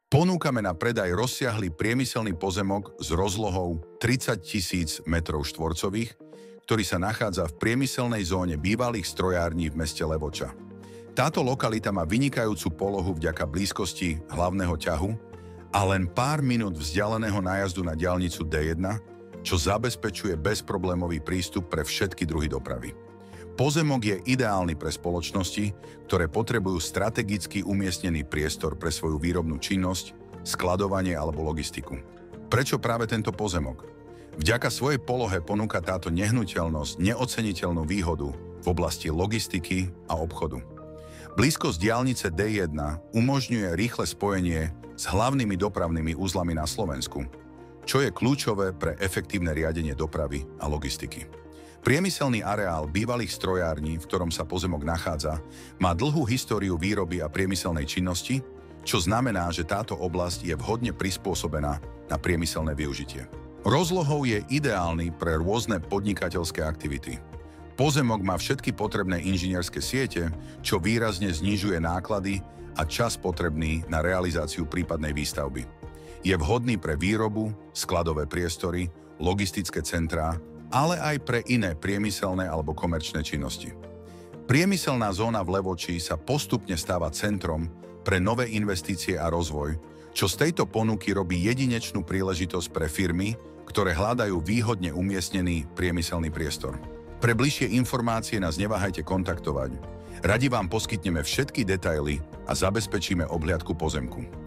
Ponúkame na predaj rozsiahly priemyselný pozemok s rozlohou 30 000 m², ktorý sa nachádza v priemyselnej zóne bývalých strojární v meste Levoča. Táto lokalita má vynikajúcu polohu vďaka blízkosti hlavného ťahu a len pár minút vzdialeného nájazdu na diaľnicu D1, čo zabezpečuje bezproblémový prístup pre všetky druhy dopravy. Pozemok je ideálny pre spoločnosti, ktoré potrebujú strategicky umiestnený priestor pre svoju výrobnú činnosť, skladovanie alebo logistiku. Prečo práve tento pozemok? Vďaka svojej polohe ponúka táto nehnuteľnosť neoceniteľnú výhodu v oblasti logistiky a obchodu. Blízkosť diaľnice D1 umožňuje rýchle spojenie s hlavnými dopravnými uzlami na Slovensku, čo je kľúčové pre efektívne riadenie dopravy a logistiky. Priemyselný areál bývalých strojární, v ktorom sa pozemok nachádza, má dlhú históriu výroby a priemyselnej činnosti, čo znamená, že táto oblasť je vhodne prispôsobená na priemyselné využitie. Rozlohou je ideálny pre rôzne podnikateľské aktivity. Pozemok má všetky potrebné inžinierské siete, čo výrazne znižuje náklady a čas potrebný na realizáciu prípadnej výstavby. Je vhodný pre výrobu, skladové priestory, logistické centrá, ale aj pre iné priemyselné alebo komerčné činnosti. Priemyselná zóna v Levoči sa postupne stáva centrom pre nové investície a rozvoj, čo z tejto ponuky robí jedinečnú príležitosť pre firmy, ktoré hľadajú výhodne umiestnený priemyselný priestor. Pre bližšie informácie nás neváhajte kontaktovať. Radi vám poskytneme všetky detaily a zabezpečíme obhliadku pozemku.